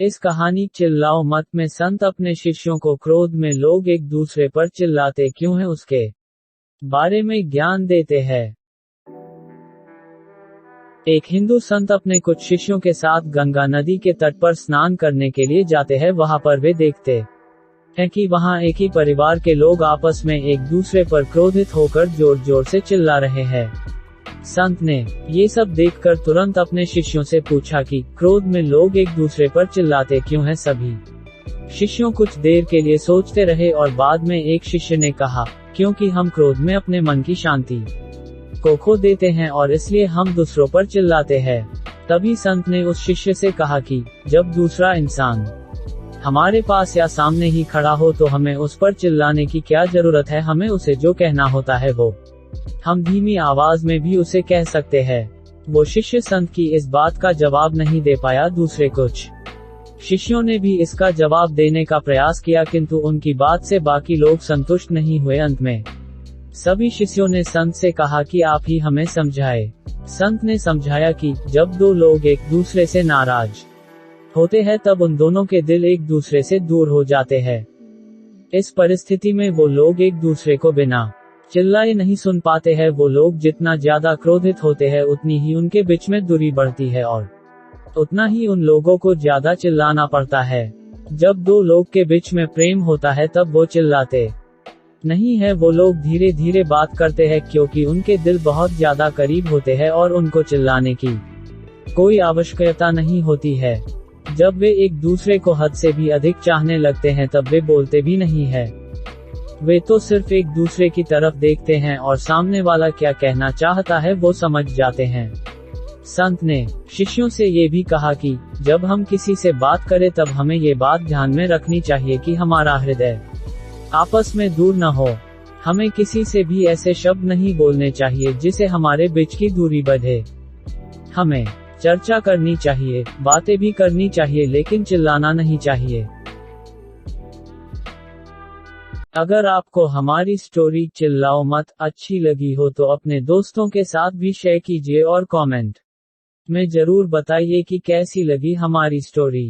इस कहानी चिल्लाओ मत में संत अपने शिष्यों को क्रोध में लोग एक दूसरे पर चिल्लाते क्यों हैं उसके बारे में ज्ञान देते हैं। एक हिंदू संत अपने कुछ शिष्यों के साथ गंगा नदी के तट पर स्नान करने के लिए जाते हैं। वहां पर वे देखते हैं कि वहां एक ही परिवार के लोग आपस में एक दूसरे पर क्रोधित होकर जोर जोर से चिल्ला रहे हैं। संत ने ये सब देखकर तुरंत अपने शिष्यों से पूछा कि क्रोध में लोग एक दूसरे पर चिल्लाते क्यों हैं। सभी शिष्यों कुछ देर के लिए सोचते रहे और बाद में एक शिष्य ने कहा, क्योंकि हम क्रोध में अपने मन की शांति को खो देते हैं और इसलिए हम दूसरों पर चिल्लाते हैं। तभी संत ने उस शिष्य से कहा कि जब दूसरा इंसान हमारे पास या सामने ही खड़ा हो तो हमें उस पर चिल्लाने की क्या जरूरत है। हमें उसे जो कहना होता है वो हम धीमी आवाज में भी उसे कह सकते हैं। वो शिष्य संत की इस बात का जवाब नहीं दे पाया। दूसरे कुछ शिष्यों ने भी इसका जवाब देने का प्रयास किया, किंतु उनकी बात से बाकी लोग संतुष्ट नहीं हुए। अंत में सभी शिष्यों ने संत से कहा कि आप ही हमें समझाए। संत ने समझाया कि जब दो लोग एक दूसरे से नाराज होते हैं तब उन दोनों के दिल एक दूसरे से दूर हो जाते हैं। इस परिस्थिति में वो लोग एक दूसरे को बिना चिल्लाए नहीं सुन पाते हैं। वो लोग जितना ज्यादा क्रोधित होते हैं उतनी ही उनके बीच में दूरी बढ़ती है और उतना ही उन लोगों को ज्यादा चिल्लाना पड़ता है। जब दो लोग के बीच में प्रेम होता है तब वो चिल्लाते नहीं है। वो लोग धीरे धीरे बात करते हैं क्योंकि उनके दिल बहुत ज्यादा करीब होते हैं और उनको चिल्लाने की कोई आवश्यकता नहीं होती है। जब वे एक दूसरे को हद से भी अधिक चाहने लगते हैं तब वे बोलते भी नहीं है। वे तो सिर्फ एक दूसरे की तरफ देखते हैं और सामने वाला क्या कहना चाहता है वो समझ जाते हैं। संत ने शिष्यों से ये भी कहा कि जब हम किसी से बात करें तब हमें ये बात ध्यान में रखनी चाहिए कि हमारा हृदय आपस में दूर न हो। हमें किसी से भी ऐसे शब्द नहीं बोलने चाहिए जिसे हमारे बीच की दूरी बढ़े। हमें चर्चा करनी चाहिए, बातें भी करनी चाहिए, लेकिन चिल्लाना नहीं चाहिए। अगर आपको हमारी स्टोरी चिल्लाओ मत अच्छी लगी हो तो अपने दोस्तों के साथ भी शेयर कीजिए और कमेंट में जरूर बताइए कि कैसी लगी हमारी स्टोरी।